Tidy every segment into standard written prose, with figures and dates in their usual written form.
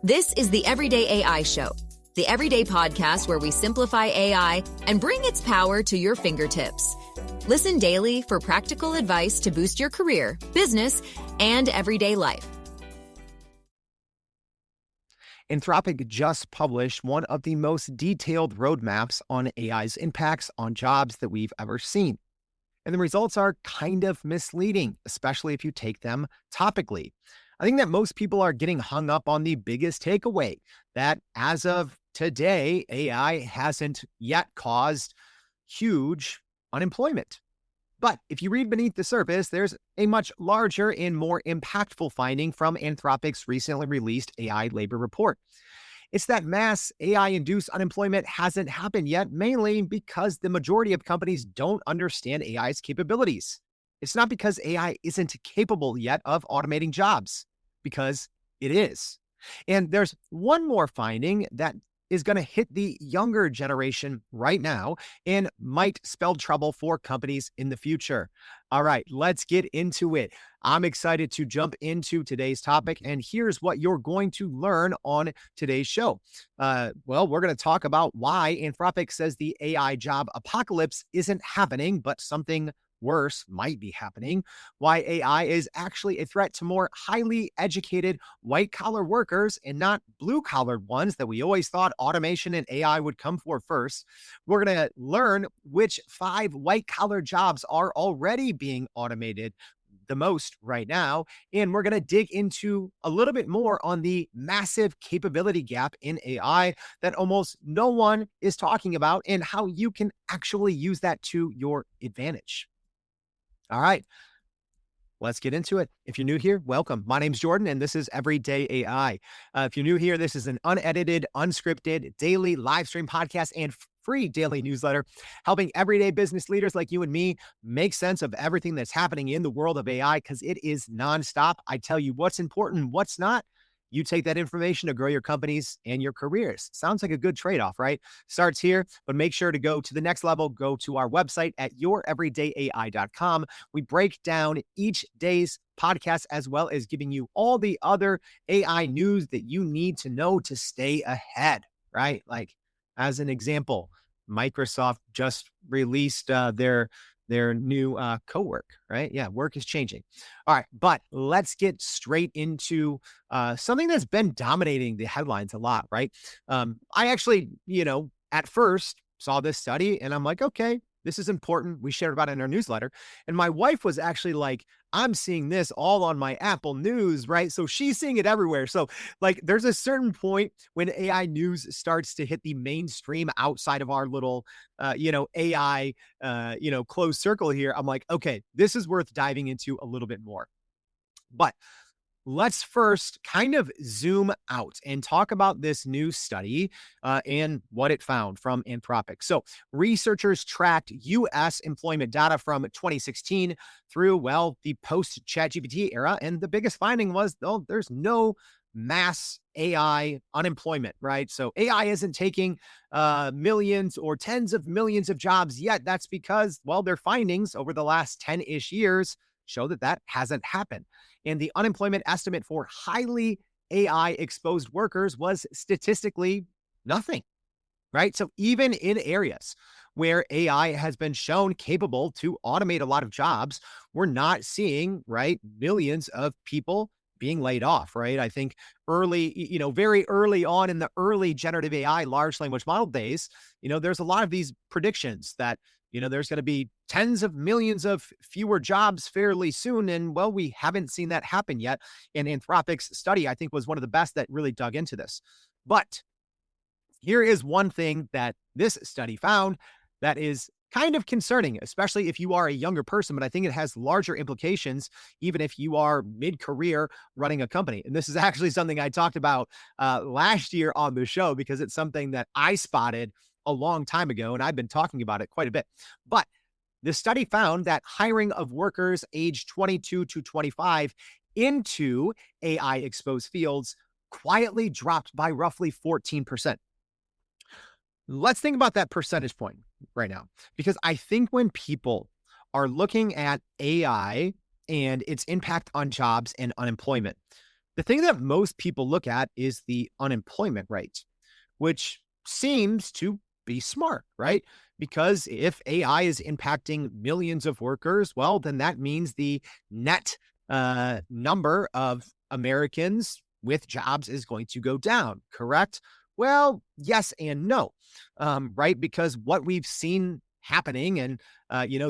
This is the Everyday AI Show, the everyday podcast where we simplify AI and bring its power to your fingertips. Listen daily for practical advice to boost your career, business, and everyday life. Anthropic just published one of the most detailed roadmaps on AI's impacts on jobs that we've ever seen. And the results are kind of misleading, especially if you take them topically. I think that most people are getting hung up on the biggest takeaway, that as of today, AI hasn't yet caused huge unemployment. But if you read beneath the surface, there's a much larger and more impactful finding from Anthropic's recently released AI labor report. It's that mass AI-induced unemployment hasn't happened yet, mainly because the majority of companies don't understand AI's capabilities. It's not because AI isn't capable yet of automating jobs, because it is. And there's one more finding that is going to hit the younger generation right now and might spell trouble for companies in the future. All right, let's get into it. I'm excited to jump into today's topic, and here's what you're going to learn on today's show. We're going to talk about why Anthropic says the AI job apocalypse isn't happening, but something worse might be happening, why AI is actually a threat to more highly educated white-collar workers and not blue-collar ones that we always thought automation and AI would come for first. We're going to learn which 5 white-collar jobs are already being automated the most right now, and we're going to dig into a little bit more on the massive capability gap in AI that almost no one is talking about and how you can actually use that to your advantage. All right, let's get into it. If you're new here, welcome. My name's Jordan, and this is Everyday AI. If you're new here, this is an unedited, unscripted, daily live stream podcast and free daily newsletter, helping everyday business leaders like you and me make sense of everything that's happening in the world of AI, because it is nonstop. I tell you what's important, what's not. You take that information to grow your companies and your careers. Sounds like a good trade-off, right? Starts here, but make sure to go to the next level. Go to our website at youreverydayai.com. We break down each day's podcast as well as giving you all the other AI news that you need to know to stay ahead, right? Like, as an example, Microsoft just released their new co-work, right? Yeah, work is changing. All right, but let's get straight into something that's been dominating the headlines a lot, right? I actually, at first saw this study and I'm like, okay, this is important. We shared about it in our newsletter. And my wife was actually like, I'm seeing this all on my Apple News, right? So she's seeing it everywhere. So like there's a certain point when AI news starts to hit the mainstream outside of our little, AI, closed circle here. I'm like, okay, this is worth diving into a little bit more. But let's first kind of zoom out and talk about this new study and what it found from Anthropic. So researchers tracked U.S. employment data from 2016 through, the post-ChatGPT era. And the biggest finding was, there's no mass AI unemployment, right? So AI isn't taking millions or tens of millions of jobs yet. That's because, their findings over the last 10-ish years show that hasn't happened. And the unemployment estimate for highly AI exposed workers was statistically nothing, right? So even in areas where AI has been shown capable to automate a lot of jobs, we're not seeing, right, millions of people being laid off, right? I think very early on in the early generative AI large language model days, there's a lot of these predictions that there's going to be tens of millions of fewer jobs fairly soon. And we haven't seen that happen yet. And Anthropic's study, I think, was one of the best that really dug into this. But here is one thing that this study found that is kind of concerning, especially if you are a younger person, but I think it has larger implications, even if you are mid-career running a company. And this is actually something I talked about last year on the show, because it's something that I spotted a long time ago, and I've been talking about it quite a bit. But the study found that hiring of workers aged 22 to 25 into AI exposed fields quietly dropped by roughly 14%. Let's think about that percentage point right now, because I think when people are looking at AI and its impact on jobs and unemployment, The thing that most people look at is the unemployment rate, which seems to be smart, right? Because if AI is impacting millions of workers, well, then that means the net number of Americans with jobs is going to go down, correct? Well, yes and no, right? Because what we've seen happening, and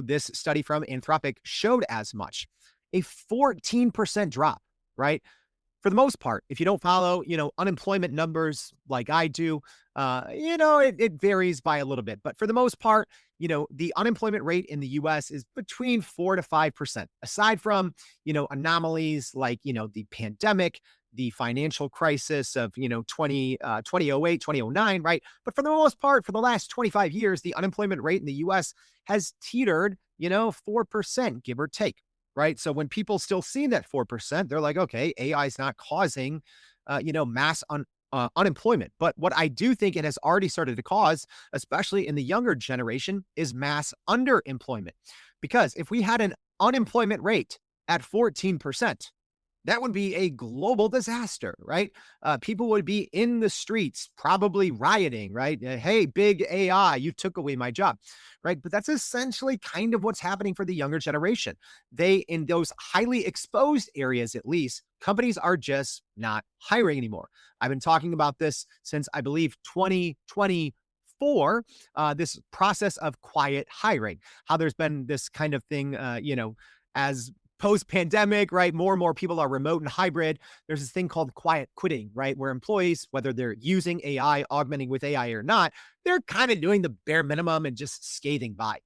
this study from Anthropic showed as much, a 14% drop, right? For the most part, if you don't follow, unemployment numbers like I do, it varies by a little bit. But for the most part, the unemployment rate in the US is between 4 to 5%. Aside from, anomalies like, the pandemic, the financial crisis of, 2008, 2009, right? But for the most part, for the last 25 years, the unemployment rate in the US has teetered, 4%, give or take. Right. So when people still see that 4%, they're like, okay, AI is not causing, mass unemployment. But what I do think it has already started to cause, especially in the younger generation, is mass underemployment. Because if we had an unemployment rate at 14%, that would be a global disaster, right? People would be in the streets, probably rioting, right? Hey, big AI, you took away my job, right? But that's essentially kind of what's happening for the younger generation. In those highly exposed areas, at least, companies are just not hiring anymore. I've been talking about this since I believe 2024, this process of quiet hiring, how there's been this kind of thing, as post-pandemic, right? More and more people are remote and hybrid. There's this thing called quiet quitting, right? Where employees, whether they're using AI, augmenting with AI or not, they're kind of doing the bare minimum and just scathing by.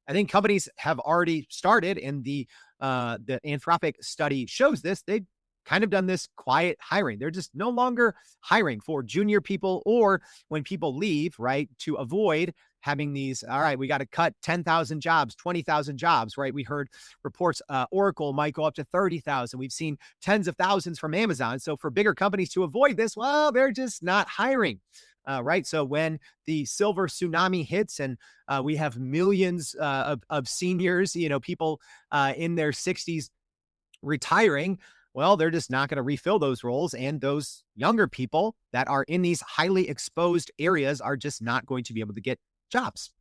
I think companies have already started, and the Anthropic study shows this. They've kind of done this quiet hiring. They're just no longer hiring for junior people, or when people leave, right, to avoid having these, all right, we got to cut 10,000 jobs, 20,000 jobs, right? We heard reports, Oracle might go up to 30,000. We've seen tens of thousands from Amazon. So for bigger companies to avoid this, well, they're just not hiring. Right. So when the silver tsunami hits and we have millions of seniors, people in their 60s retiring, well, they're just not going to refill those roles. And those younger people that are in these highly exposed areas are just not going to be able to get jobs.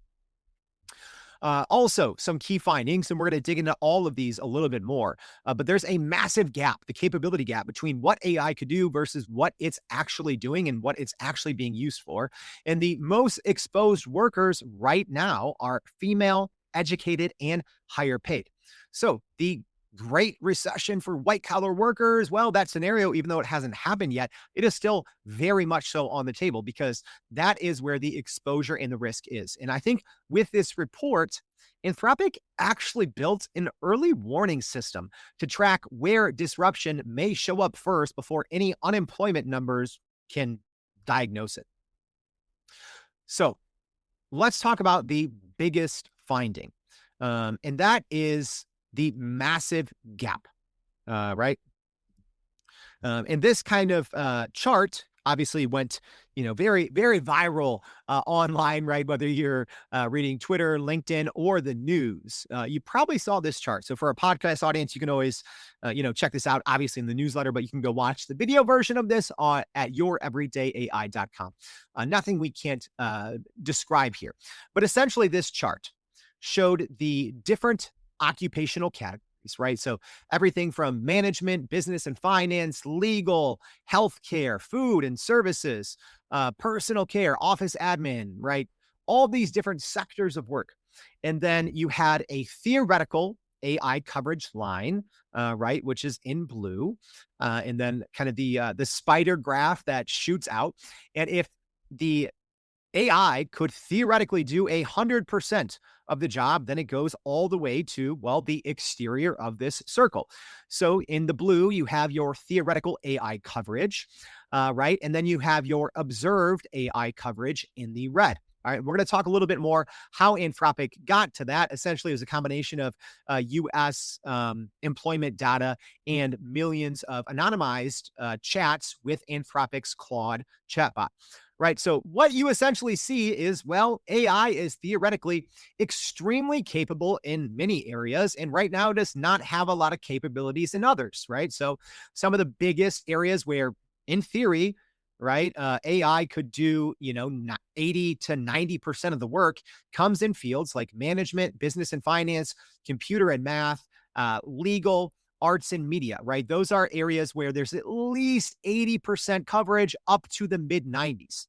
Also, some key findings, and we're going to dig into all of these a little bit more, but there's a massive gap, the capability gap between what AI could do versus what it's actually doing and what it's actually being used for. And the most exposed workers right now are female, educated, and higher paid. So the great recession for white collar workers, well, that scenario, even though it hasn't happened yet, it is still very much so on the table, because that is where the exposure and the risk is. And I think with this report, Anthropic actually built an early warning system to track where disruption may show up first before any unemployment numbers can diagnose it. So let's talk about the biggest finding, and that is the massive gap, right? And this kind of chart obviously went, very, very viral online, right? Whether you're reading Twitter, LinkedIn, or the news, you probably saw this chart. So for a podcast audience, you can always, check this out, obviously in the newsletter, but you can go watch the video version of this at youreverydayai.com. Nothing we can't describe here. But essentially, this chart showed the different occupational categories, right? So everything from management, business and finance, legal, healthcare, food and services, personal care, office admin, right? All these different sectors of work. And then you had a theoretical AI coverage line, right, which is in blue, and then kind of the spider graph that shoots out. And if the AI could theoretically do 100% of the job, then it goes all the way to, well, the exterior of this circle. So in the blue, you have your theoretical AI coverage, right? And then you have your observed AI coverage in the red. All right, we're going to talk a little bit more how Anthropic got to that. Essentially, it was a combination of U.S. Employment data and millions of anonymized chats with Anthropic's Claude chatbot. right? So what you essentially see is, well, AI is theoretically extremely capable in many areas, and right now does not have a lot of capabilities in others, right? So some of the biggest areas where, in theory, right, AI could do, 80 to 90% of the work comes in fields like management, business and finance, computer and math, legal, arts and media, right? Those are areas where there's at least 80% coverage up to the mid 90s.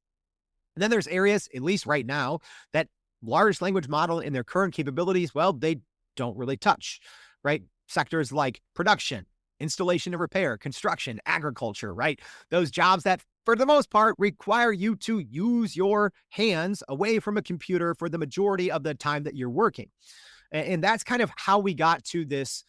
And then there's areas, at least right now, that large language model in their current capabilities, well, they don't really touch, right? Sectors like production, installation and repair, construction, agriculture, right? Those jobs that, for the most part, require you to use your hands away from a computer for the majority of the time that you're working. And that's kind of how we got to this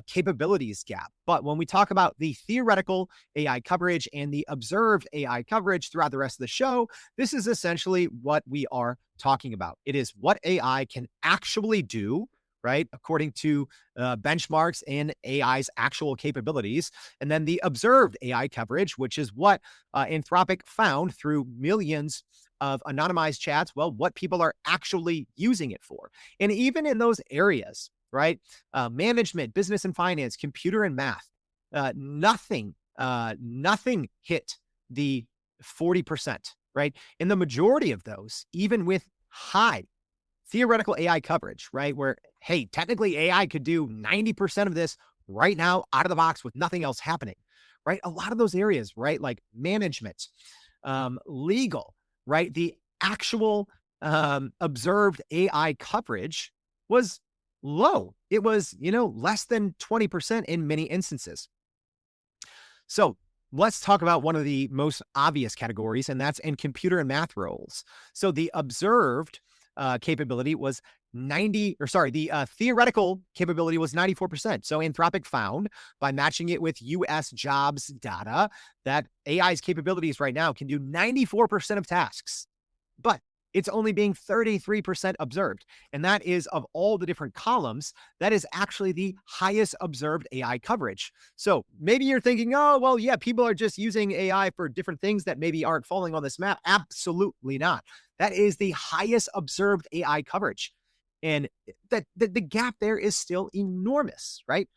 capabilities gap. But when we talk about the theoretical AI coverage and the observed AI coverage throughout the rest of the show, this is essentially what we are talking about. It is what AI can actually do, right, according to benchmarks and AI's actual capabilities. And then the observed AI coverage, which is what Anthropic found through millions of anonymized chats, well, what people are actually using it for. And even in those areas, right, management, business and finance, computer and math, nothing hit the 40%, right? In the majority of those, even with high theoretical AI coverage, right, where, hey, technically AI could do 90% of this right now out of the box with nothing else happening, right? A lot of those areas, right, like management, legal, right, the actual observed AI coverage was low. It was, less than 20% in many instances. So let's talk about one of the most obvious categories, and that's in computer and math roles. So the observed capability was the theoretical capability was 94%. So Anthropic found by matching it with US jobs data that AI's capabilities right now can do 94% of tasks. But it's only being 33% observed. And that is, of all the different columns, that is actually the highest observed AI coverage. So maybe you're thinking, oh, well, yeah, people are just using AI for different things that maybe aren't falling on this map. Absolutely not. That is the highest observed AI coverage. And the gap there is still enormous, right?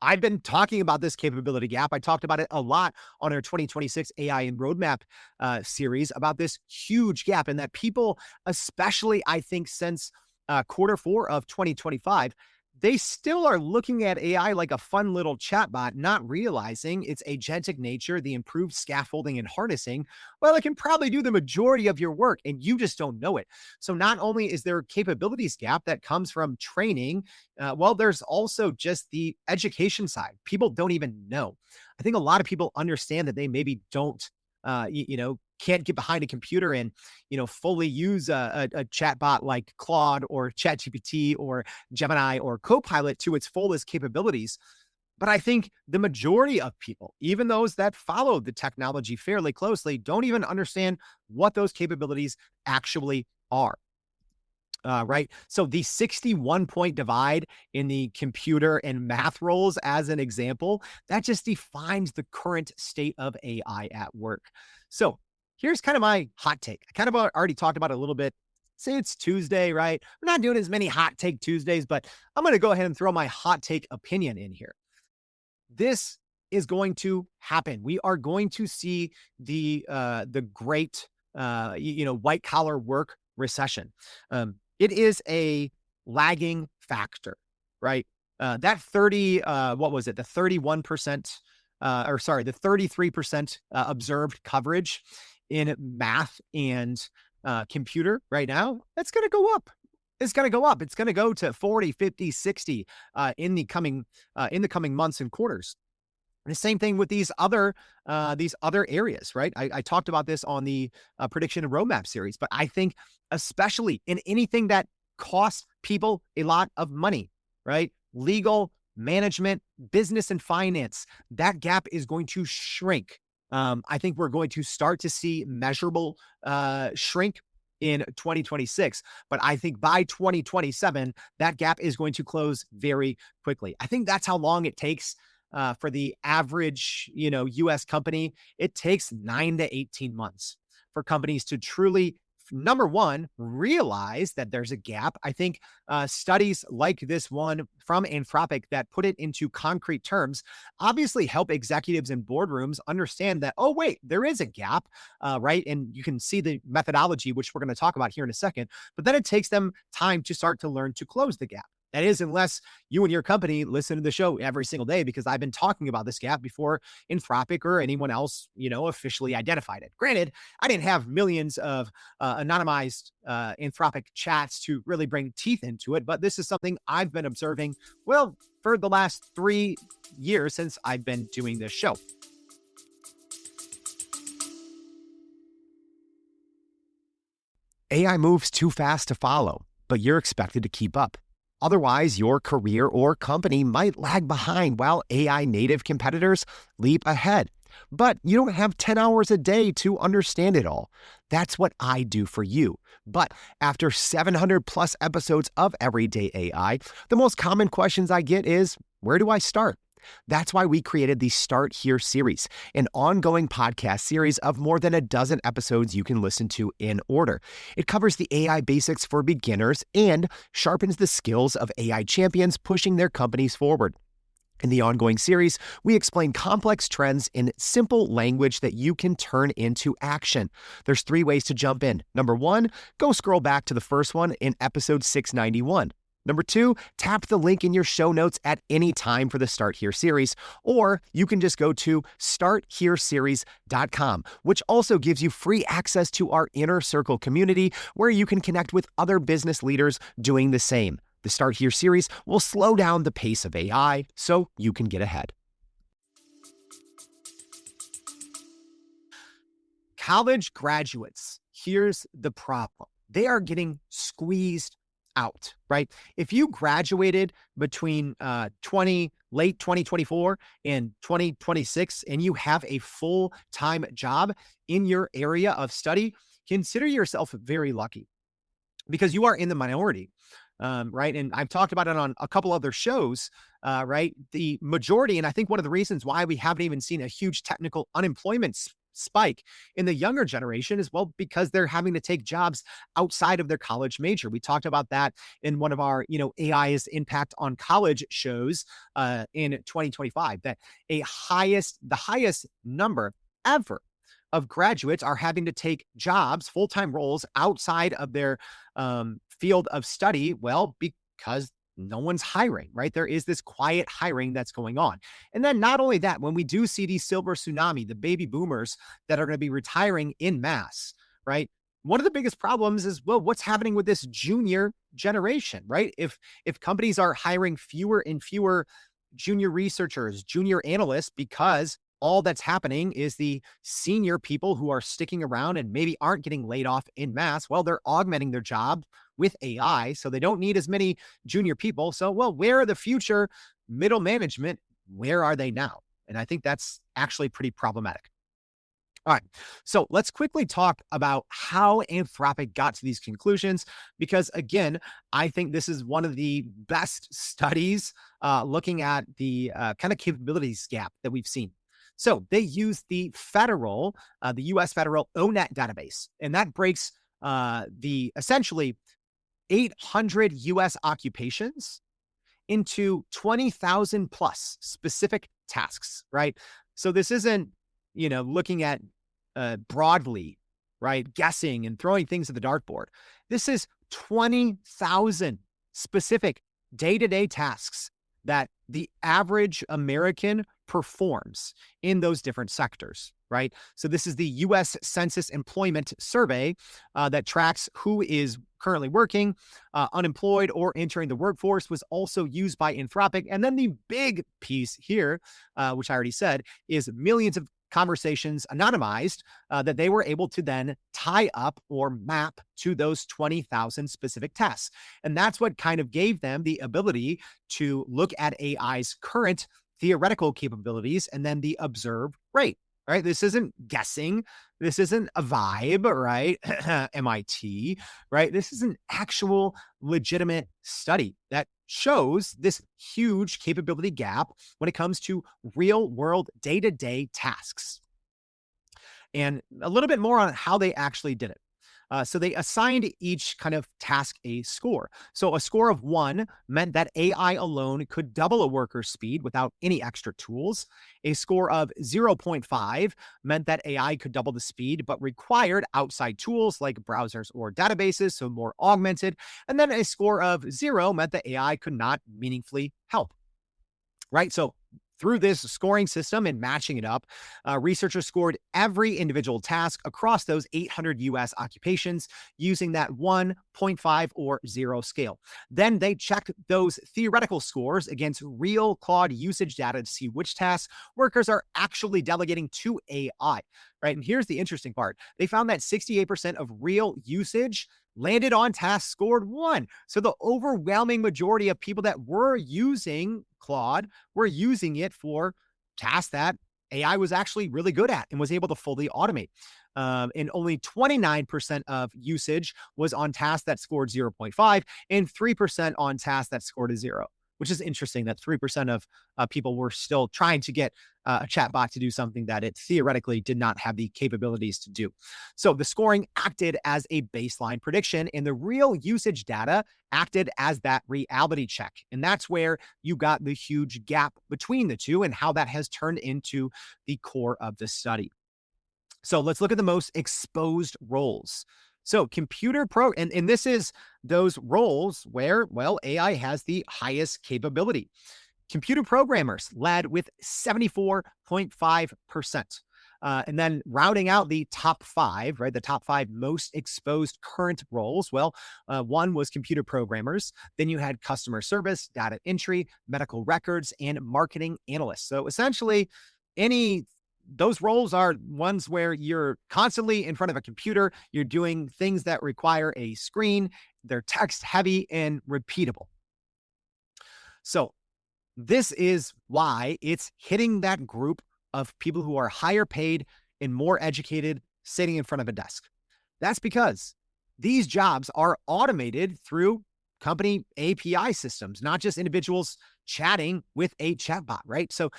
I've been talking about this capability gap. I talked about it a lot on our 2026 AI and Roadmap series about this huge gap, and that people, especially I think since Q4 of 2025, they still are looking at AI like a fun little chatbot, not realizing its agentic nature, the improved scaffolding and harnessing. Well, it can probably do the majority of your work and you just don't know it. So not only is there a capabilities gap that comes from training, well, there's also just the education side. People don't even know. I think a lot of people understand that they maybe don't, can't get behind a computer and, fully use a chatbot like Claude or ChatGPT or Gemini or Copilot to its fullest capabilities. But I think the majority of people, even those that follow the technology fairly closely, don't even understand what those capabilities actually are. Right. So the 61-point divide in the computer and math roles, as an example, that just defines the current state of AI at work. So here's kind of my hot take. I kind of already talked about it a little bit. Say it's Tuesday, right? We're not doing as many hot take Tuesdays, but I'm going to go ahead and throw my hot take opinion in here. This is going to happen. We are going to see the great, white collar work recession. It is a lagging factor, right? That 30, what was it? The 31%, the 33% observed coverage in math and computer right now, that's going to go up. It's going to go up. It's going to go to 40, 50, 60 in the coming months and quarters. And the same thing with these other areas, right? I talked about this on the prediction and roadmap series, but I think especially in anything that costs people a lot of money, right? Legal, management, business, and finance, that gap is going to shrink. I think we're going to start to see measurable shrink in 2026. But I think by 2027, that gap is going to close very quickly. I think that's how long it takes for the average, US company. It takes 9 to 18 months for companies to truly, number one, realize that there's a gap. I think studies like this one from Anthropic that put it into concrete terms obviously help executives in boardrooms understand that, oh, wait, there is a gap, right? And you can see the methodology, which we're going to talk about here in a second, but then it takes them time to start to learn to close the gap. That is, unless you and your company listen to the show every single day, because I've been talking about this gap before Anthropic or anyone else, officially identified it. Granted, I didn't have millions of anonymized Anthropic chats to really bring teeth into it, but this is something I've been observing, well, for the last 3 years since I've been doing this show. AI moves too fast to follow, but you're expected to keep up. Otherwise, your career or company might lag behind while AI native competitors leap ahead. But you don't have 10 hours a day to understand it all. That's what I do for you. But after 700 plus episodes of Everyday AI, the most common questions I get is, where do I start? That's why we created the Start Here series, an ongoing podcast series of more than a dozen episodes you can listen to in order. It covers the AI basics for beginners and sharpens the skills of AI champions pushing their companies forward. In the ongoing series, we explain complex trends in simple language that you can turn into action. There's 3 ways to jump in. Number 1, go scroll back to the first one in episode 691. Number 2, tap the link in your show notes at any time for the Start Here series, or you can just go to starthereseries.com, which also gives you free access to our Inner Circle community where you can connect with other business leaders doing the same. The Start Here series will slow down the pace of AI so you can get ahead. College graduates, here's the problem. They are getting squeezed out, right? If you graduated between late 2024 and 2026, and you have a full-time job in your area of study, consider yourself very lucky because you are in the minority, right? And I've talked about it on a couple other shows, right? The majority, and I think one of the reasons why we haven't even seen a huge technical unemployment spike in the younger generation is, well, because they're having to take jobs outside of their college major. We talked about that in one of our, AI's impact on college shows in 2025, that the highest number ever of graduates are having to take jobs, full-time roles outside of their field of study. Well, because no one's hiring, right? There is this quiet hiring that's going on. And then not only that, when we do see the silver tsunami, the baby boomers that are going to be retiring in mass, right? One of the biggest problems is, well, what's happening with this junior generation, right? If companies are hiring fewer and fewer junior researchers, junior analysts, because all that's happening is the senior people who are sticking around and maybe aren't getting laid off in mass, well, they're augmenting their job with AI, so they don't need as many junior people. So, well, where are the future middle management? Where are they now? And I think that's actually pretty problematic. All right, so let's quickly talk about how Anthropic got to these conclusions, because again, I think this is one of the best studies looking at the kind of capabilities gap that we've seen. So they use the U.S. federal ONET database, and that breaks the essentially 800 U.S. occupations into 20,000 plus specific tasks, right? So this isn't, looking at broadly, right? Guessing and throwing things at the dartboard. This is 20,000 specific day-to-day tasks that the average American performs in those different sectors, right? So this is the U.S. Census Employment Survey that tracks who is currently working, unemployed, or entering the workforce, was also used by Anthropic. And then the big piece here, which I already said, is millions of conversations anonymized that they were able to then tie up or map to those 20,000 specific tasks. And that's what kind of gave them the ability to look at AI's current theoretical capabilities and then the observed rate, right? This isn't guessing. This isn't a vibe, right? MIT, right? This is an actual legitimate study that shows this huge capability gap when it comes to real world day-to-day tasks. and a little bit more on how they actually did it. So they assigned each kind of task a score. So a score of 1 meant that AI alone could double a worker's speed without any extra tools. A score of zero point 0.5 meant that AI could double the speed, but required outside tools like browsers or databases, so more augmented. And then a score of 0 meant that AI could not meaningfully help, right? So through this scoring system and matching it up, researchers scored every individual task across those 800 US occupations using that 1.5 or 0 scale. Then they checked those theoretical scores against real Claude usage data to see which tasks workers are actually delegating to AI, right? And here's the interesting part. They found that 68% of real usage landed on tasks scored 1. So the overwhelming majority of people that were using Claude were using it for tasks that AI was actually really good at and was able to fully automate. And only 29% of usage was on tasks that scored 0.5 and 3% on tasks that scored a 0, which is interesting that 3% of people were still trying to get a chatbot to do something that it theoretically did not have the capabilities to do. So the scoring acted as a baseline prediction, and the real usage data acted as that reality check. And that's where you got the huge gap between the two and how that has turned into the core of the study. So let's look at the most exposed roles. So and this is those roles where, well, AI has the highest capability. Computer programmers led with 74.5%. And then rounding out the top 5, right? The top 5 most exposed current roles. Well, 1 was computer programmers. Then you had customer service, data entry, medical records, and marketing analysts. So essentially, those roles are ones where you're constantly in front of a computer. You're doing things that require a screen. They're text heavy and repeatable. So this is why it's hitting that group of people who are higher paid and more educated sitting in front of a desk. That's because these jobs are automated through company API systems, not just individuals chatting with a chatbot, right? So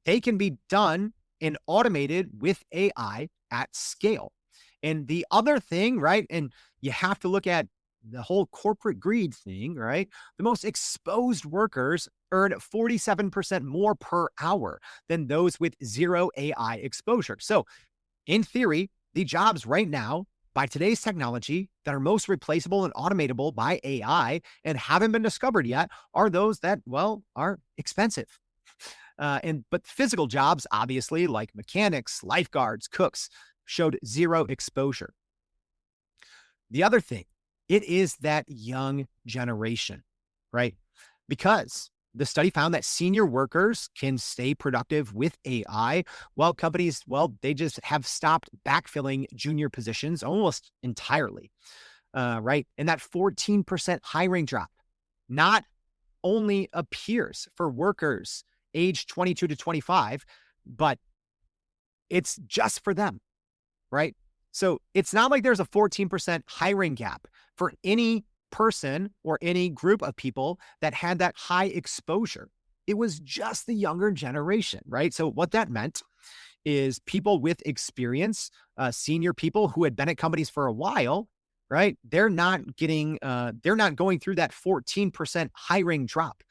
they can be done and automated with AI at scale. And the other thing, right? And you have to look at the whole corporate greed thing, right? The most exposed workers earn 47% more per hour than those with 0 AI exposure. So in theory, the jobs right now by today's technology that are most replaceable and automatable by AI and haven't been discovered yet are those that, well, are expensive. But physical jobs, obviously, like mechanics, lifeguards, cooks, showed 0 exposure. The other thing, it is that young generation, right? Because the study found that senior workers can stay productive with AI, while companies, well, they just have stopped backfilling junior positions almost entirely, right? And that 14% hiring drop not only appears for workers age 22 to 25, but it's just for them, right? So it's not like there's a 14% hiring gap for any person or any group of people that had that high exposure. It was just the younger generation, right? So what that meant is people with experience, senior people who had been at companies for a while, right? They're not going through that 14% hiring drop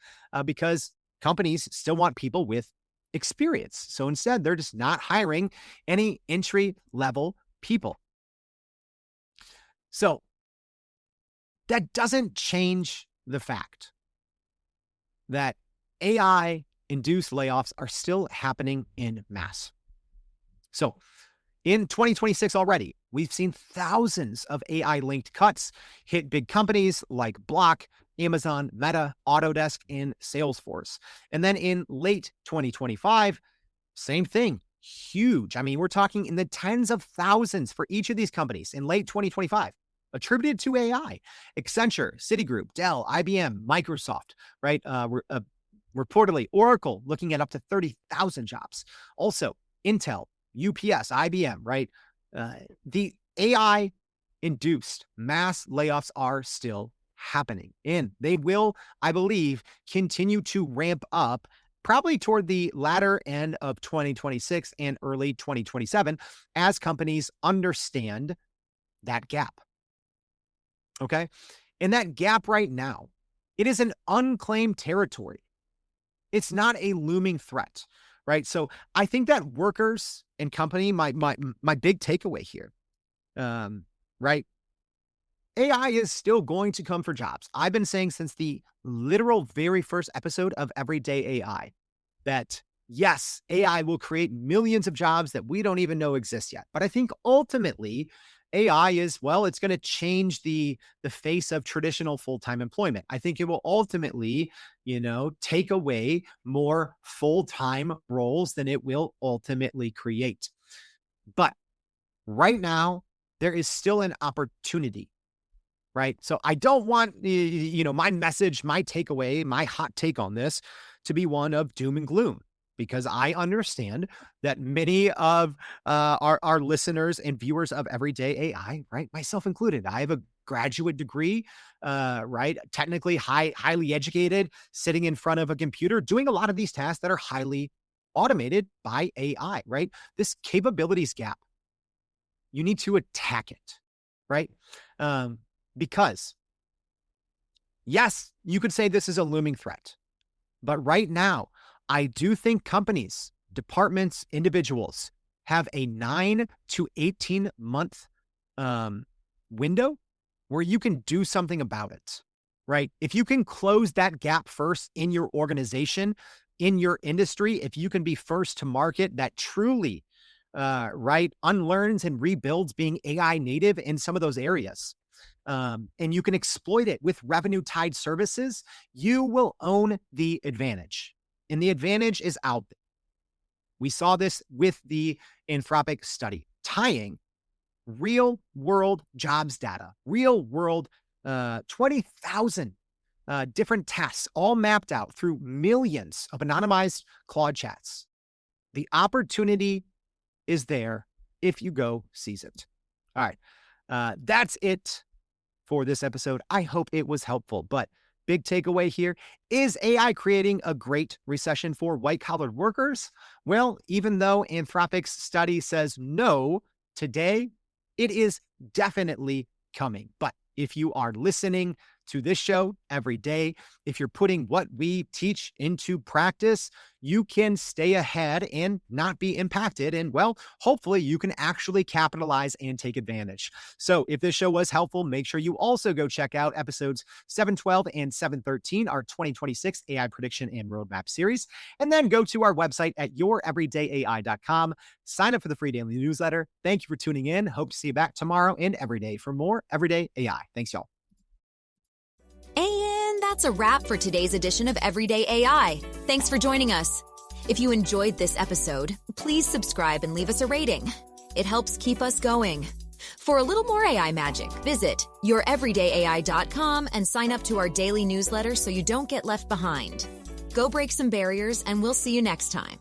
because companies still want people with experience. So instead, they're just not hiring any entry level people. So that doesn't change the fact that AI-induced layoffs are still happening in mass. So in 2026 already, we've seen thousands of AI-linked cuts hit big companies like Block, Amazon, Meta, Autodesk, and Salesforce. And then in late 2025, same thing, huge. I mean, we're talking in the tens of thousands for each of these companies in late 2025, attributed to AI. Accenture, Citigroup, Dell, IBM, Microsoft, right? Reportedly, Oracle looking at up to 30,000 jobs. Also, Intel, UPS, IBM, right? The AI-induced mass layoffs are still happening, and they will, I believe, continue to ramp up probably toward the latter end of 2026 and early 2027 as companies understand that gap. Okay. And that gap right now, it is an unclaimed territory. It's not a looming threat, right? So I think that workers and company, my big takeaway here, right? AI is still going to come for jobs. I've been saying since the literal very first episode of Everyday AI that yes, AI will create millions of jobs that we don't even know exist yet. But I think ultimately AI is, well, it's going to change the face of traditional full-time employment. I think it will ultimately, take away more full-time roles than it will ultimately create. But right now, there is still an opportunity, right? So I don't want, my message, my takeaway, my hot take on this to be one of doom and gloom, because I understand that many of our listeners and viewers of Everyday AI, right, myself included, I have a graduate degree, right, technically highly educated, sitting in front of a computer, doing a lot of these tasks that are highly automated by AI, right? This capabilities gap, you need to attack it, right? Because yes, you could say this is a looming threat, but right now, I do think companies, departments, individuals have a 9 to 18 month window where you can do something about it, right? If you can close that gap first in your organization, in your industry, if you can be first to market that truly, right, unlearns and rebuilds being AI native in some of those areas, and you can exploit it with revenue tied services, you will own the advantage. And the advantage is out there. We saw this with the Anthropic study, tying real world jobs data, real world 20,000 different tasks, all mapped out through millions of anonymized Claude chats. The opportunity is there if you go seize it. All right. That's it for this episode. I hope it was helpful, but big takeaway here, is AI creating a great recession for white-collar workers? Well, even though Anthropic's study says no, today it is definitely coming. But if you are listening to this show every day, if you're putting what we teach into practice, you can stay ahead and not be impacted. And well, hopefully you can actually capitalize and take advantage. So if this show was helpful, make sure you also go check out episodes 712 and 713, our 2026 AI prediction and roadmap series. And then go to our website at youreverydayai.com. Sign up for the free daily newsletter. Thank you for tuning in. Hope to see you back tomorrow and every day for more Everyday AI. Thanks, y'all. And that's a wrap for today's edition of Everyday AI. Thanks for joining us. If you enjoyed this episode, please subscribe and leave us a rating. It helps keep us going. For a little more AI magic, visit youreverydayai.com and sign up to our daily newsletter so you don't get left behind. Go break some barriers, and we'll see you next time.